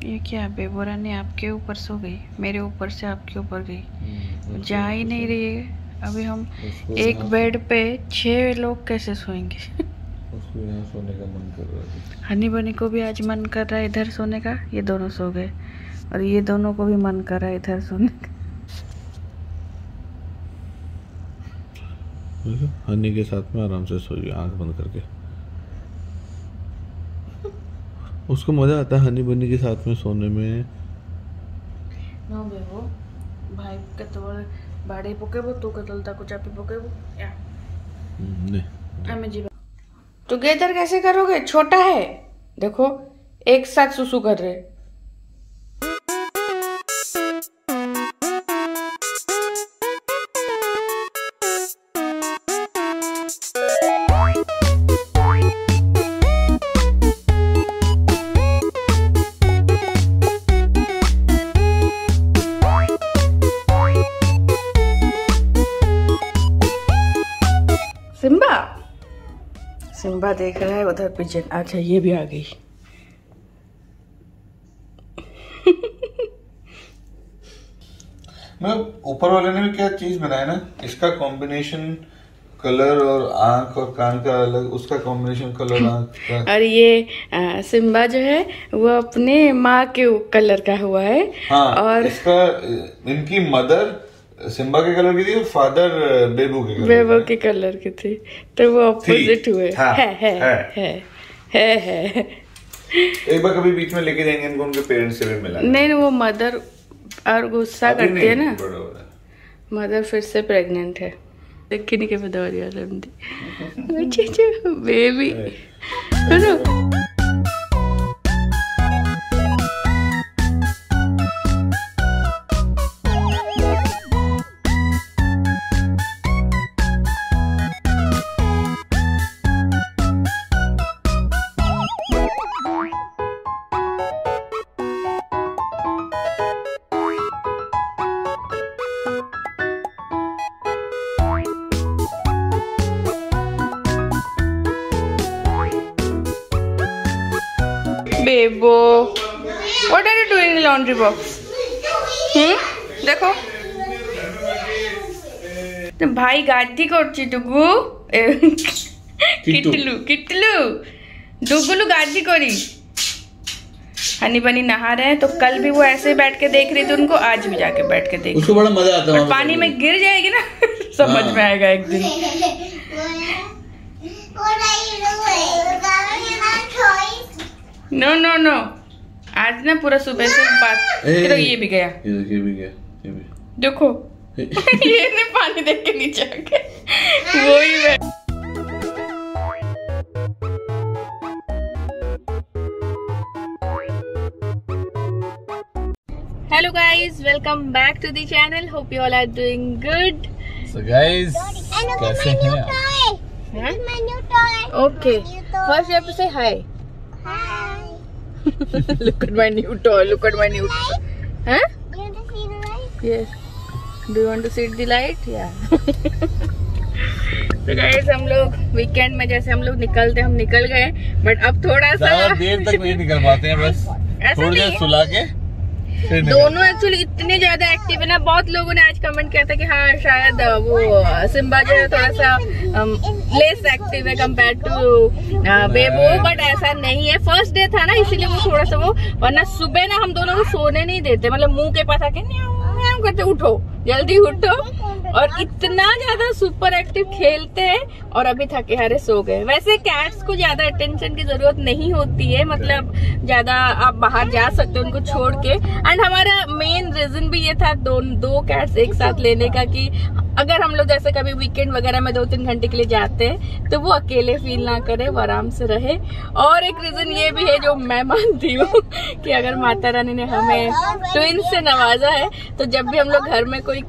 ये क्या बेबोरा ने आपके ऊपर सो गई, मेरे ऊपर से आपके ऊपर गई, जा ही नहीं रही है। अभी हम एक बेड पे 6 लोग कैसे सोएंगे? उसको यहाँ सोने का मन कर रहा है। हनी बनी को भी आज मन कर रहा है इधर सोने का, ये दोनों सो गए। और ये दोनों को भी मन कर रहा है इधर सोने का। हनी के साथ में आराम से सोइए आंख बंद करके। उसको मजा आता है हनी बनी के साथ में सोने में। नो बेबो भाई के तो बाड़ी पकेबो तू कतलता को चापी पकेबो या नहीं हमें जी टुगेदर कैसे करोगे? छोटा है देखो, एक साथ सुसु कर रहे। सिम्बा देख रहा है उधर पिजन। अच्छा ये भी आ गई। मतलब ऊपर वाले ने भी क्या चीज बनाया ना, इसका कॉम्बिनेशन कलर और आंख और कान का अलग, उसका कॉम्बिनेशन कलर आंख का। और ये सिम्बा जो है वो अपने माँ के कलर का हुआ है। हाँ, और इसका इनकी मदर सिम्बा के कलर की थी और फादर बेबू के कलर की थी, तो वो ऑपोजिट हुए। है। एक बार कभी बीच में लेके जाएंगे इनको, उनके पेरेंट्स से भी मिला। नहीं वो मदर और गुस्सा करती है ना, मदर फिर से प्रेग्नेंट है। देखी नहीं के Badauria baby. Bebo what are you doing in laundry box? देखो तो भाई गाड़ी करछि डुगु किटलू डुगुलू गाड़ी करी। हनी बनी नहा रहे हैं, तो कल भी वो ऐसे ही बैठ के देख रही थी उनको, आज भी जाके बैठ के देख। उसको बड़ा मजा आता है। पानी में गिर जाएगी ना समझ में आएगा एक दिन। नो आज ना पूरा सुबह से बात। ये भी गया। देखो ये ने पानी देख के नीचे आ गया। वही है। Hello guys, welcome back to the channel. Hope you all are doing good. So guys कैसे हैं आप? Okay, first you have to say hi. Look at my new toy. Look at my new toy. Huh? You want to see the light? Yes. Do you want to see the light? Yeah. तो guys हम लोग weekend में जैसे हम लोग निकलते हम निकल गए, बट अब थोड़ा सा देर तक नहीं निकल पाते हैं, बस थोड़ी देर सुला के। दोनों एक्चुअली इतने ज्यादा एक्टिव है ना। बहुत लोगों ने आज कमेंट किया था कि हाँ शायद वो सिम्बा जो है थोड़ा सा लेस एक्टिव है कंपेयर टू बेबो, बट ऐसा नहीं है। फर्स्ट डे था ना इसीलिए वो थोड़ा सा वो, वरना सुबह ना हम दोनों को सोने नहीं देते, मतलब मुंह के पास आके न्याऊ करते उठो जल्दी उठो, और इतना ज्यादा सुपर एक्टिव खेलते हैं। और अभी थके हारे सो गए। वैसे कैट्स को ज्यादा अटेंशन की जरूरत नहीं होती है, मतलब ज्यादा आप बाहर जा सकते हो उनको छोड़ के। एंड हमारा मेन रीजन भी ये था दो कैट्स एक साथ लेने का, कि अगर हम लोग जैसे कभी वीकेंड वगैरह में 2-3 घंटे के लिए जाते हैं तो वो अकेले फील ना करे, वो आराम से रहे। और एक रीजन ये भी है जो मैं मानती हूँ कि अगर माता रानी ने हमें ट्विंस से नवाजा है, तो जब भी हम लोग घर में कोई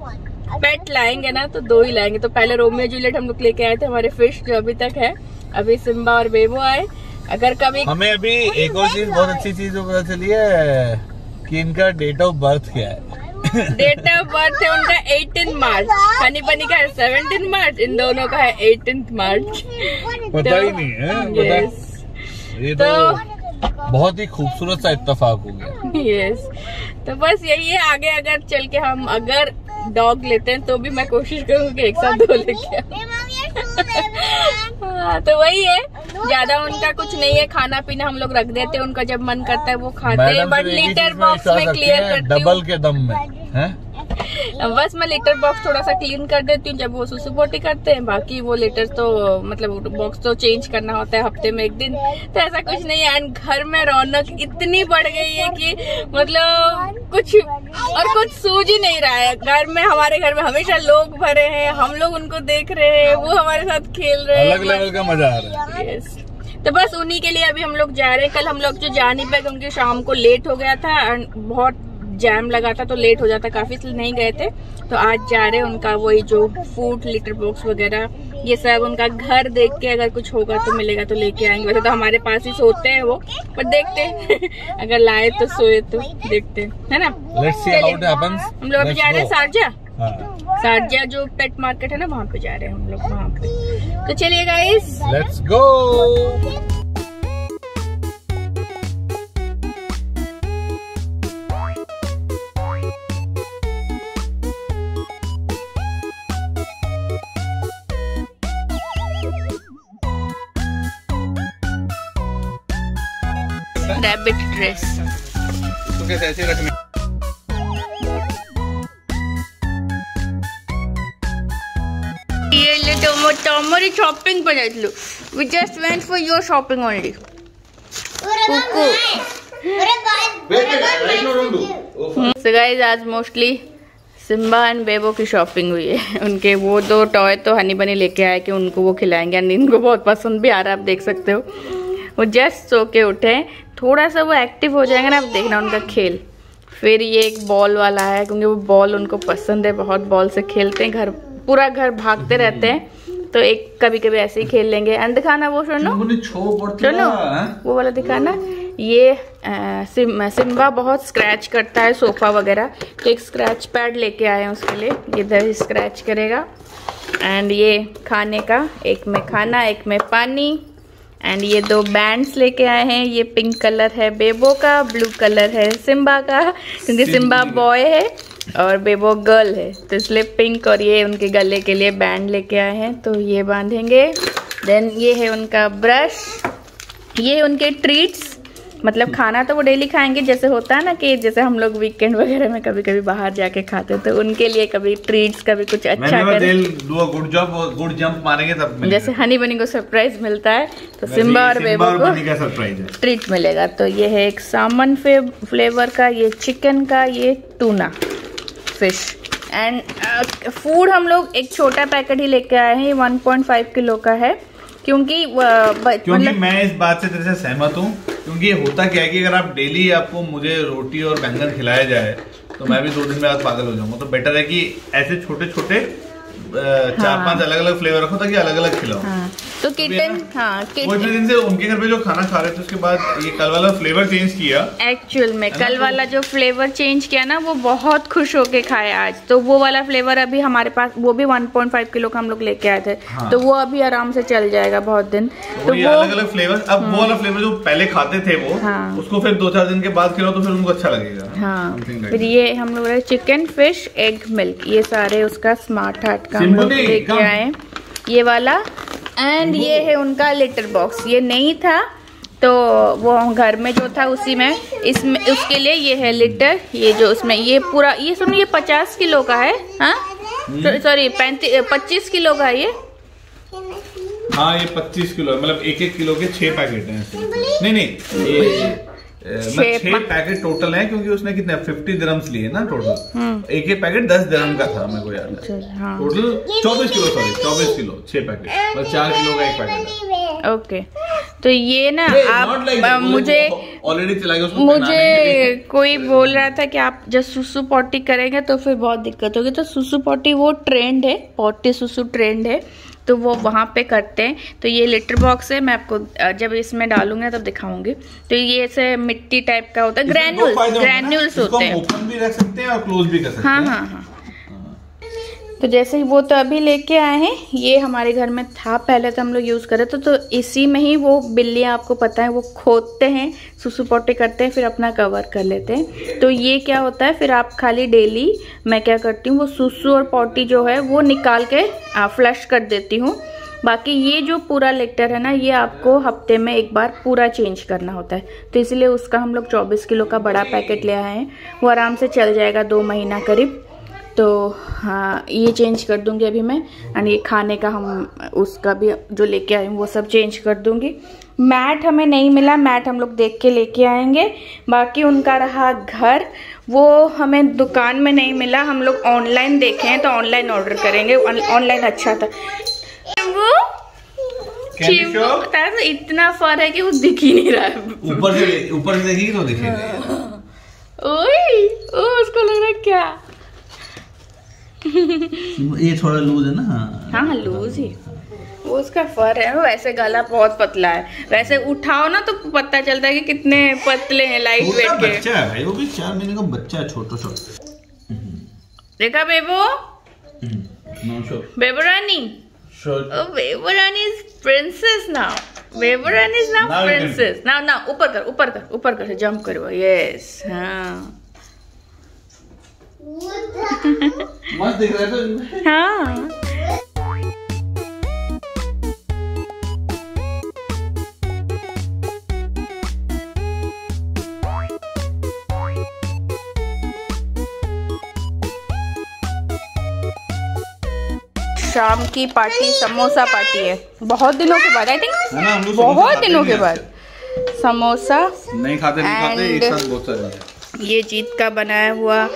पेट लाएंगे ना तो 2 ही लाएंगे। तो पहले रोमियो जूलियट हम लोग लेके आए थे, हमारे फिश जो अभी तक है। अभी सिम्बा और बेबो आए। अगर कभी हमें अभी एक और चीज, बहुत अच्छी चीज पता चली है कि इनका डेट ऑफ बर्थ क्या है। डेट ऑफ बर्थ है उनका 18 मार्च, हनी बनी का है 17 मार्च, इन दोनों का है 18 मार्च। पता ही नहीं है। yes. ये तो बहुत ही खूबसूरत सा इत्तेफाक हो गया। यस, तो बस यही है। आगे अगर चल के हम अगर डॉग लेते हैं तो भी मैं कोशिश करूंगी कि एक साथ 2 लेके हाँ, तो वही है, ज्यादा उनका कुछ नहीं है, खाना पीना हम लोग रख देते हैं, उनका जब मन करता है वो खाते हैं, बट लीटर बॉक्स में क्लियर करती हूँ डबल के दम में है। बस मैं लीटर बॉक्स थोड़ा सा क्लीन कर देती हूँ जब वो सुसु पोटी करते हैं, बाकी वो लीटर तो मतलब बॉक्स तो चेंज करना होता है हफ्ते में 1 दिन, तो ऐसा कुछ नहीं है। एंड घर में रौनक इतनी बढ़ गई है कि मतलब कुछ सूझ ही नहीं रहा है। घर में, हमारे घर में हमेशा लोग भरे हैं, हम लोग उनको देख रहे हैं, वो हमारे साथ खेल रहे हैं, अलग लेवल का मजा आ रहा है। यस, तो बस उन्हीं के लिए अभी हम लोग जा रहे हैं। कल हम लोग जो जा नहीं पाए क्योंकि शाम को लेट हो गया था एंड बहुत जैम लगा था, तो लेट हो जाता काफी, इसलिए नहीं गए थे। तो आज जा रहे हैं, उनका वही जो फूड, लीटर बॉक्स वगैरह ये सब, उनका घर देख के अगर कुछ होगा तो मिलेगा तो लेके आएंगे। वैसे तो हमारे पास ही सोते हैं वो, पर देखते हैं अगर लाए तो सोए तो देखते हैं, है ना। हम लोग अभी जा रहे हैं शारजा। शारजा जो पेट मार्केट है ना, वहाँ पे जा रहे हैं हम लोग, वहाँ पे। तो चलिए guys, let's go. Rabbit dress तो कैसे ऐसे रखने। ये ले हमारी शॉपिंग पर जाइए। We just went for your shopping only. So guys, आज मोस्टली सिम्बा एंड बेबो की शॉपिंग हुई है। उनके वो 2 टॉय तो हनी बनी लेके आए कि उनको वो खिलाएंगे, एंड इनको बहुत पसंद भी आ रहा है, आप देख सकते हो। वो जस्ट सो के उठे, थोड़ा सा वो एक्टिव हो जाएंगे ना, आप देखना उनका खेल। फिर ये एक बॉल वाला है क्योंकि वो बॉल उनको पसंद है, बहुत बॉल से खेलते हैं, घर पूरा घर भागते रहते हैं, तो एक कभी कभी ऐसे ही खेल लेंगे। एंड दिखाना वो सुनो वो वाला दिखाना। ये सिम्बा बहुत स्क्रैच करता है सोफा वगैरह, तो एक स्क्रैच पैड लेके आए हैं उसके लिए, इधर स्क्रैच करेगा। एंड ये खाने का, एक में खाना एक में पानी। एंड ये 2 बैंड्स लेके आए हैं, ये पिंक कलर है बेबो का, ब्लू कलर है सिम्बा का, क्योंकि सिम्बा बॉय है और बेबो गर्ल है, तो इसलिए पिंक। और ये उनके गले के लिए बैंड लेके आए हैं, तो ये बांधेंगे। देन ये है उनका ब्रश, ये उनके ट्रीट्स, मतलब खाना तो वो डेली खाएंगे, जैसे होता है ना कि जैसे हम लोग वीकेंड वगैरह में कभी कभी बाहर जाके खाते हैं, तो उनके लिए कभी ट्रीट्स, कभी कुछ अच्छा गुड जंप मारेंगे तब जैसे हनी बनी को सरप्राइज मिलता है, तो सिम्बा और बेबो को ट्रीट मिलेगा। तो ये है एक सामन फ्लेवर का, ये चिकन का, ये टूना फिश। एंड फूड हम लोग एक छोटा पैकेट ही लेके आए हैं, ये 1.5 किलो का है, क्योंकि मैं इस बात से तेरे से सहमत हूँ। क्योंकि होता क्या है कि अगर आप डेली आपको मुझे रोटी और बैंगन खिलाया जाए तो मैं भी 2 दिन में आज पागल हो जाऊंगा। तो बेटर है कि ऐसे छोटे छोटे 4-5 अलग अलग फ्लेवर रखो ताकि अलग अलग खिलाओ। तो किटन, वो इतने दिन से उनके घर पे जो खाना खा रहे थे, उसके बाद ये कल वाला फ्लेवर चेंज किया। एक्चुअल में कल वाला जो फ्लेवर चेंज किया ना, वो बहुत खुश होके खाए आज। तो वो वाला फ्लेवर अभी हमारे पास, वो भी 1.5 किलो का हम लोग लेके आए थे। तो वो अभी आराम से चल जाएगा बहुत दिन। तो वो अलग अलग फ्लेवर, अब वो वाला फ्लेवर जो पहले खाते थे वो, उसको फिर 2-4 दिन के बाद खिलाओ तो फिर उनको अच्छा लगेगा। हाँ, फिर ये हम लोग चिकन, फिश, एग, मिल्क, ये सारे उसका स्मार्ट हार्ट का हम लोग लेके आए, ये वाला। एंड ये है उनका लिटर बॉक्स, ये नहीं था तो वो घर में जो था उसी में, इसमें उसके लिए ये है लिटर, ये जो उसमें ये पूरा, ये सुनो ये 50 किलो का है। हाँ सॉरी 25 किलो का है ये। हाँ ये 25 किलो, मतलब 1-1 किलो के 6 पैकेट हैं। नहीं ये 6 पैकेट टोटल है, क्योंकि उसने कितने 50 दिरहम्स लिए ना टोटल। एक पैकेट 10 दिरहम का था, मेरे को याद है। Total 24 kilo, sorry 24 kilo 6 packet, और 4 किलो का 1 पैकेट है। ओके, तो ये ना आप मुझे ऑलरेडी चला गया, मुझे कोई बोल रहा था कि आप जब सुसु पॉटी करेंगे तो फिर बहुत दिक्कत होगी। तो सुसु पॉटी वो ट्रेंड है, पॉटी सुसु ट्रेंड है, तो वो वहाँ पे करते हैं। तो ये लिटर बॉक्स है, मैं आपको जब इसमें डालूंगा तब दिखाऊंगी। तो ये ऐसे मिट्टी टाइप का होता है, ग्रैन्यूल्स होते हैं। ओपन भी रख सकते हैं और क्लोज भी कर सकते हैं। हाँ। तो जैसे ही वो तो अभी लेके आए हैं, ये हमारे घर में था पहले, तो हम लोग यूज़ कर रहे थे। तो इसी में ही वो बिल्लियाँ, आपको पता है, वो खोदते हैं, सुसु पोटी करते हैं, फिर अपना कवर कर लेते हैं। तो ये क्या होता है, फिर आप खाली डेली, मैं क्या करती हूँ, वो सुसु और पोटी जो है वो निकाल के फ्लश कर देती हूँ। बाकी ये जो पूरा लिटर है ना, ये आपको हफ्ते में एक बार पूरा चेंज करना होता है। तो इसलिए उसका हम लोग 24 किलो का बड़ा पैकेट ले आए हैं। वो आराम से चल जाएगा 2 महीना करीब। तो हाँ, ये चेंज कर दूंगी अभी मैं। और ये खाने का हम उसका भी जो लेके आए वो सब चेंज कर दूंगी। मैट हमें नहीं मिला, मैट हम लोग देख के लेके आएंगे। बाकी उनका रहा घर, वो हमें दुकान में नहीं मिला, हम लोग ऑनलाइन देखे हैं, तो ऑनलाइन ऑर्डर करेंगे। ऑनलाइन अच्छा था। वो तो इतना फर है कि वो दिख ही नहीं रहा है। ऊपर से देखिए तो दिखेगा। ओए, उसको लग रहा है क्या? ये थोड़ा लूज है ना। हाँ लूज ही, वो उसका फर है। वैसे गला बहुत पतला है, वैसे उठाओ ना तो पता चलता है कि कितने पतले हैं, लाइट वेट के। बच्चा है भाई, वो भी 4 महीने का बच्चा है, छोटा। देखा Bebo? Bebo Rani, Bebo Rani is princess now. Bebo Rani is now princess. Now ऊपर कर, जंप करो। यस, हाँ मस्त दिख रहा है तो। हाँ, शाम की पार्टी समोसा पार्टी है, बहुत दिनों के बाद। आई थिंक बहुत दिनों के बाद समोसा नहीं खाते एक साथ बहुत सारे। ये जीत का बनाया हुआ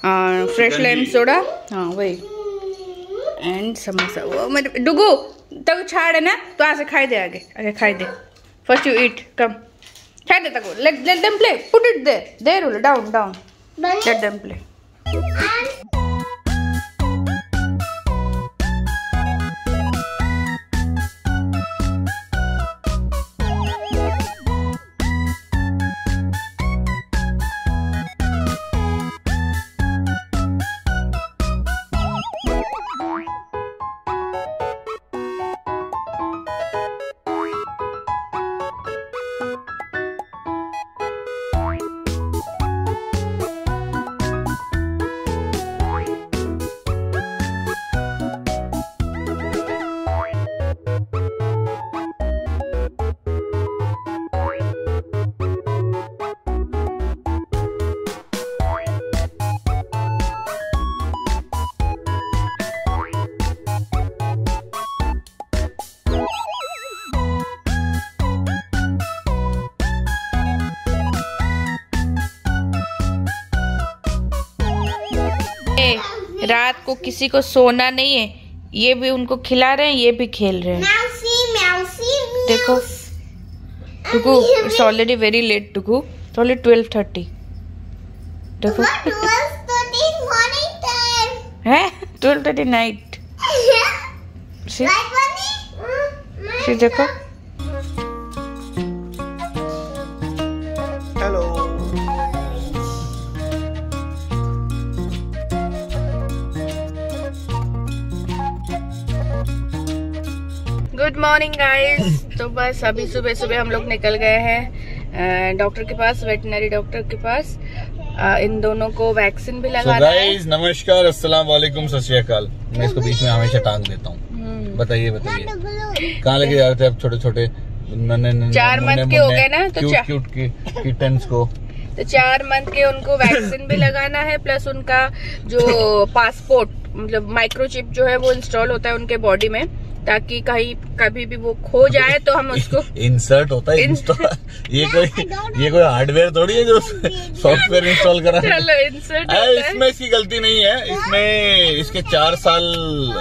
फ्रेश लाइम सोडा, हाँ वही, एंड समोसा। वो मेरे डुगू तक छाड़ है ना, तो यहाँ से खाई दे, आगे खाई दे। फर्स्ट यू ईट, कम खाई दे तक। Let them play, put it there down, let them play. रात को किसी को सोना नहीं है, ये भी उनको खिला रहे हैं, ये भी खेल रहे हैं। देखो Tuku, it's already very late Tuku, it's already 12:30। देखो 12:30 नाइट। देखो गुड मॉर्निंग गाइस। तो बस अभी सुबह हम लोग निकल गए हैं डॉक्टर के पास, वेटनरी डॉक्टर के पास। इन दोनों को वैक्सीन भी लगाना है। गाइस नमस्कार, अस्सलाम वालेकुम, सत श्री अकाल। मैं इसको बीच में हमेशा टांग देता हूँ। बताइए कहाँ लेके जा रहे थे आप? छोटे 4 मंथ के हो गए ना, तो क्यूट किटन्स को, तो 4 मंथ के उनको वैक्सीन भी लगाना है, प्लस उनका जो पासपोर्ट मतलब माइक्रोचिप जो है वो इंस्टॉल होता है उनके बॉडी में, ताकि कभी भी वो खो जाए तो हम उसको इंसर्ट होता है इंस्टॉल। ये कोई हार्डवेयर थोड़ी है जो सॉफ्टवेयर इंस्टॉल करा। चलो इंसर्ट होता है। इसमें इसकी गलती नहीं है, इसमें इसके 4 साल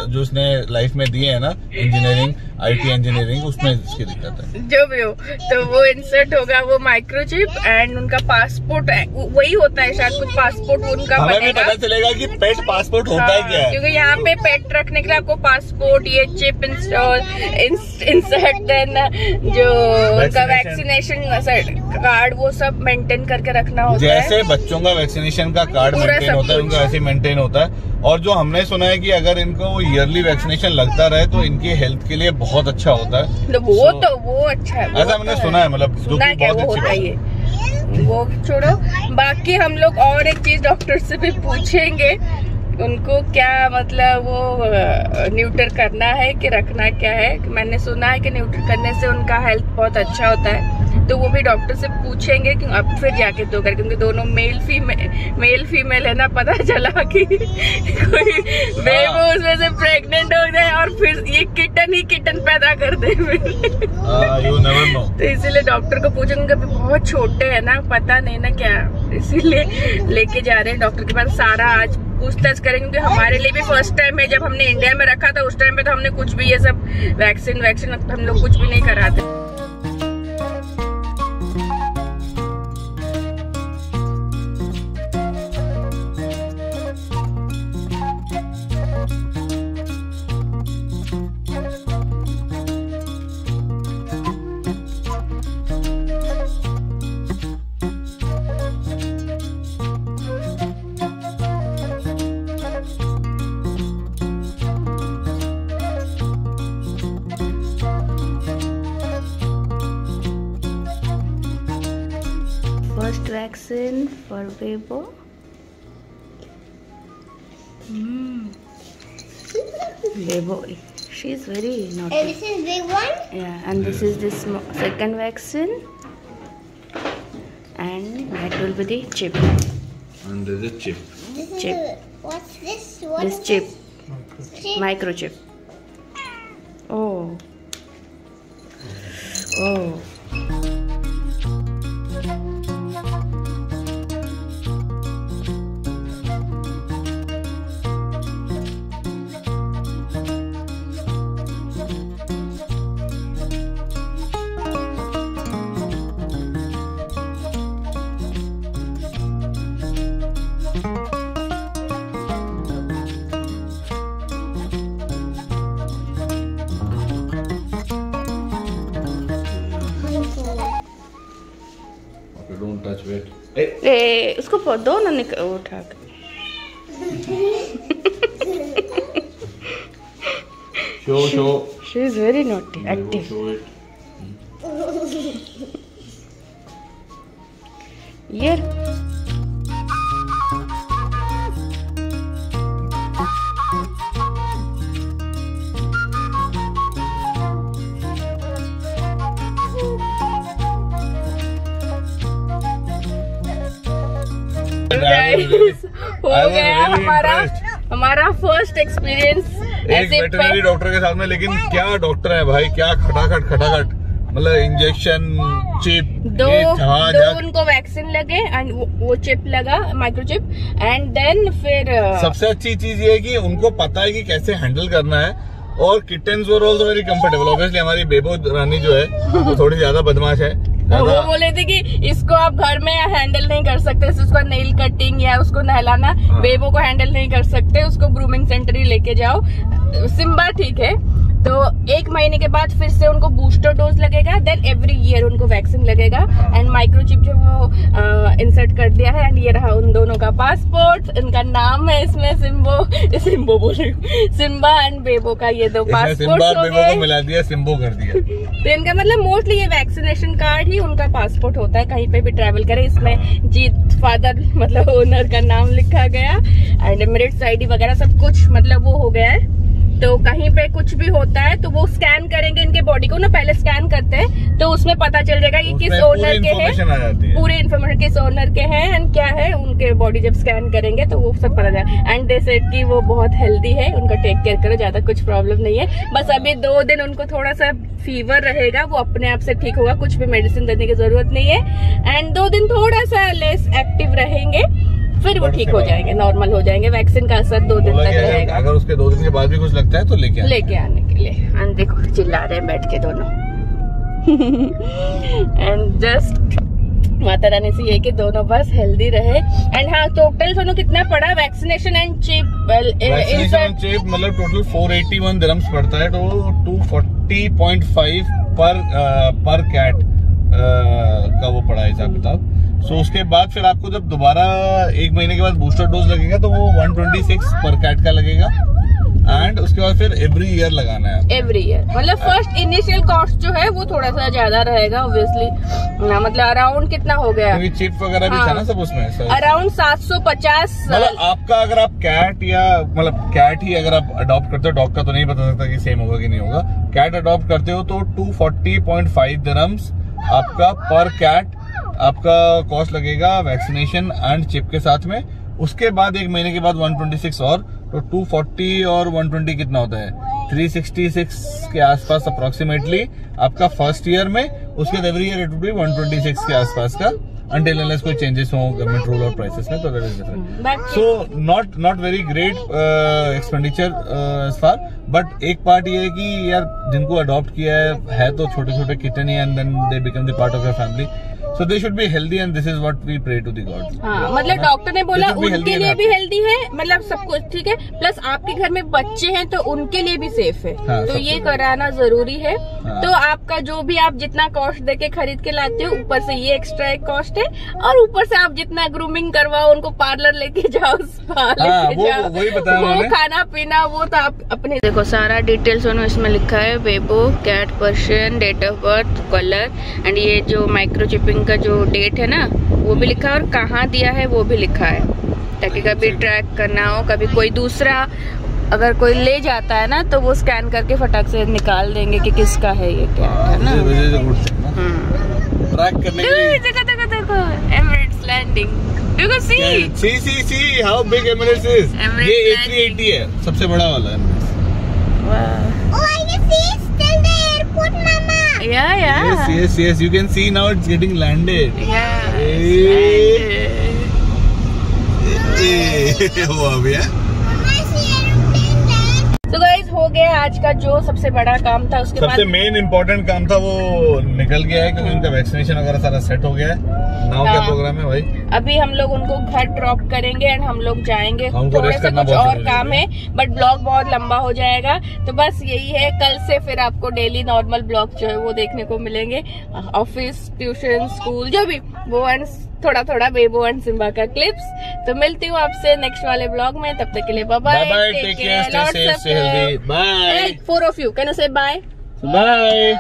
जो उसने लाइफ में दिए है ना, इंजीनियरिंग, IT इंजीनियरिंग, उसमें इसकी दिक्कत है। जो भी हो, तो वो इंसर्ट होगा, वो माइक्रोचिप एंड उनका पासपोर्ट वही होता है शायद, कुछ पासपोर्ट उनका हमें भी पता चलेगा कि पेट पासपोर्ट होता है क्या है, क्योंकि यहाँ पे पेट रखने के लिए आपको पासपोर्ट, ये चिप इंस्टॉल, इंसर्ट, देन जो उनका वैक्सीनेशन कार्ड वो सब मेंटेन करके रखना होता है। जैसे बच्चों का वैक्सीनेशन का कार्ड मेंटेन होता है, उनका ऐसे मेंटेन होता है। और जो हमने सुना है कि अगर इनको ईयरली वैक्सीनेशन लगता रहे तो इनके हेल्थ के लिए बहुत अच्छा होता है। तो वो अच्छा है, ऐसा हमने सुना है, मतलब जो कि बहुत अच्छी बात है। वो छोड़ो, बाकी हम लोग और एक चीज डॉक्टर से भी पूछेंगे, उनको क्या मतलब वो न्यूट्र करना है कि रखना क्या है। मैंने सुना है कि न्यूट्र करने से उनका हेल्थ बहुत अच्छा होता है, तो वो भी डॉक्टर से पूछेंगे कि अब फिर जाके दो कर, क्योंकि दोनों मेल फीमेल है ना, पता चला कि कोई बेबी उसमें से प्रेग्नेंट हो जाए और फिर ये किटन पैदा कर दे। You never know। तो इसीलिए डॉक्टर को पूछेंगे, बहुत छोटे है ना, पता नहीं ना क्या, इसीलिए लेके जा रहे हैं डॉक्टर के पास। सारा आज पूछताछ करेंगे, क्योंकि हमारे लिए भी फर्स्ट टाइम है। जब हमने इंडिया में रखा था उस टाइम पे तो हमने कुछ भी ये सब वैक्सीन हम लोग कुछ भी नहीं कराते। First vaccine for Bebo. Bebo, she is very naughty. And this is big one. Yeah, and this is the second vaccine, and that will be the chip. And there's a chip. This is Chip. What's this? What This is chip, Chip. microchip. Oh. Oh. Don't touch it. ए, उसको दो ना उठा के। Show. She is very naughty, active. Show it. ये हो गया हमारा first experience एक वेटरनरी डॉक्टर के सामने। लेकिन क्या डॉक्टर है भाई, क्या खटाखट, मतलब इंजेक्शन, चिप, दो उनको वैक्सीन लगे एंड वो चिप लगा, माइक्रोचिप, एंड देन फिर सबसे अच्छी चीज ये है कि उनको पता है कि कैसे हैंडल करना है। और kittens were also very comfortable. Obviously हमारी बेबो रानी जो है वो थोड़ी ज्यादा बदमाश है। वो बोले थे कि इसको आप घर में हैंडल नहीं कर सकते, उसको नेल कटिंग या उसको नहलाना, बेबो को हैंडल नहीं कर सकते, उसको ग्रूमिंग सेंटर ही लेके जाओ। सिम्बा ठीक है, तो 1 महीने के बाद फिर से उनको बूस्टर डोज लगेगा, देन एवरी ईयर उनको वैक्सीन लगेगा एंड माइक्रोचिप जो वो इंसर्ट कर दिया है। एंड ये रहा उन दोनों का पासपोर्ट, इनका नाम है इसमें सिम्बो बोल रही हूँ, सिम्बा एंड बेबो का ये 2 पासपोर्ट हो गए। मिला दिया, सिम्बो कर दिया। तो इनका मतलब मोस्टली ये वैक्सीनेशन कार्ड ही उनका पासपोर्ट होता है, कहीं पे भी ट्रैवल करे। इसमें जीत फादर मतलब ओनर का नाम लिखा गया एंड एमिरेट्स आईडी वगैरह सब कुछ मतलब वो हो गया है। तो कहीं पे कुछ भी होता है तो वो स्कैन करेंगे इनके बॉडी को ना, पहले स्कैन करते हैं तो उसमें पता चल जाएगा ये किस ओनर के हैं, पूरी इन्फॉर्मेशन किस ओनर के हैं एंड क्या है उनके बॉडी। जब स्कैन करेंगे तो वो सब पता जाएगा। एंड दे सेड कि वो बहुत हेल्दी है, उनका टेक केयर करो, ज्यादा कुछ प्रॉब्लम नहीं है। बस अभी 2 दिन उनको थोड़ा सा फीवर रहेगा, वो अपने आप से ठीक होगा, कुछ भी मेडिसिन देने की जरूरत नहीं है। एंड 2 दिन थोड़ा सा लेस एक्टिव रहेंगे, फिर वो ठीक हो जाएंगे, नॉर्मल हो जाएंगे। वैक्सीन का असर 2 दिन तक रहेगा। अगर उसके 2 दिन के बाद भी कुछ लगता है तो लेके आने के लिए। एंड देखो चिल्ला रहे हैं बैठ के दोनों। एंड जस्ट माता रानी से ये कि दोनों बस हेल्दी रहे। एंड हाँ, टोटल दोनों कितना पड़ा वैक्सीनेशन एंड चिप? मतलब टोटल 481 दिरहम्स पड़ता है, तो 240.5 पर कैट का वो पड़ा हिसाब किताब। सो उसके बाद फिर आपको जब दोबारा 1 महीने के बाद बूस्टर डोज लगेगा तो वो 126 पर कैट का लगेगा, एंड उसके बाद फिर एवरी ईयर लगाना है। एवरी ईयर मतलब फर्स्ट इनिशियल कॉस्ट जो है वो थोड़ा सा ज्यादा रहेगा ऑब्वियसली, मतलब अराउंड कितना हो गया, क्योंकि चिप वगैरह भी था ना सब उसमें, अराउंड 750। मतलब आपका अगर आप कैट या मतलब कैट ही अगर आप अडॉप्ट करते हो, डॉग का तो नहीं बता सकता कि सेम होगा कि नहीं होगा, कैट अडॉप्ट करते हो तो 240.5 दिरहम्स आपका पर कैट आपका कॉस्ट लगेगा वैक्सीनेशन एंड चिप के साथ में। उसके बाद 1 महीने के बाद 126 और, तो 240 और 120 कितना होता है, 366 के आसपास अप्रोक्सीमेटली आपका फर्स्ट ईयर में। उसके बाद every year it will be 126 के आसपास का, until unless कोई चेंजेस हो गवर्नमेंट रूल और प्राइसेस में, तो that is different. So not very great expenditure as far, but एक पार्ट ये है कि यार जिनको अडॉप्ट किया है तो छोटे छोटे किटन ही, and then they become the part of your family, so they should be healthy and this is what we pray to the God. हाँ, मतलब डॉक्टर ने बोला उनके लिए भी हेल्दी है, मतलब सब कुछ ठीक है, प्लस आपके घर में बच्चे हैं तो उनके लिए भी सेफ है। हाँ, तो ये कराना जरूरी है। हाँ। तो आपका जो भी आप जितना कॉस्ट देके खरीद के लाते हो, ऊपर से ये एक्स्ट्रा एक कॉस्ट है, और ऊपर से आप जितना ग्रूमिंग करवाओ, उनको पार्लर लेके जाओ, स्पा लेके जाओ, वही बताया वो खाना पीना वो तो आप अपने देखो। सारा डिटेल्स उन्होंने इसमें लिखा है, Bebo, cat, Persian, date of birth, colour, and ये जो माइक्रोचिपिंग का जो डेट है ना वो भी लिखा है, और कहाँ दिया है वो भी लिखा है, ताकि कभी ट्रैक करना हो, कभी कोई दूसरा अगर कोई ले जाता है ना तो वो स्कैन करके फटाक से निकाल देंगे कि किसका है ये क्या है ना। ट्रैक करने के लिए देखो एमिरेट्स लैंडिंग, देखो see how big Emirates is. ये A380 है, सबसे बड़ा वाला Emirates. Oh, I can see it's still the airport, Mama. Yeah. Yes, you can see now it's getting landed. वो अभी है। Mama, I see airplane land. तो गाइस हो गया आज का जो सबसे बड़ा काम था, उसके सबसे बाद मेन इम्पोर्टेंट काम था वो निकल गया है, क्योंकि उनका वैक्सीनेशन वगैरह सारा सेट हो गया है। नाउ क्या प्रोग्राम है भाई? अभी हम लोग उनको घर ड्रॉप करेंगे एंड हम लोग जाएंगे, हमको थोड़ा रेस्ट सा करना कुछ बहुत और जरूरी काम है, बट ब्लॉग बहुत लंबा हो जाएगा। तो बस यही है, कल से फिर आपको डेली नॉर्मल ब्लॉग जो है वो देखने को मिलेंगे, ऑफिस, ट्यूशन, स्कूल, जो भी वो, एंड थोड़ा थोड़ा बेबो एंड सिम्बा का क्लिप्स। तो मिलती हूँ आपसे नेक्स्ट वाले ब्लॉग में, तब तक के लिए bye bye, take care, stay healthy, bye. 4 of you, can you say bye? Bye.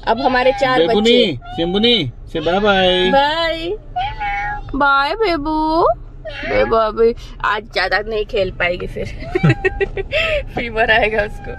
अब हमारे 4 बच्चे, सिम्बुनी से bye bye. Bye bye Bebu. Bebu अभी आज ज्यादा नहीं खेल पाएगी, फिर फीवर आएगा उसको।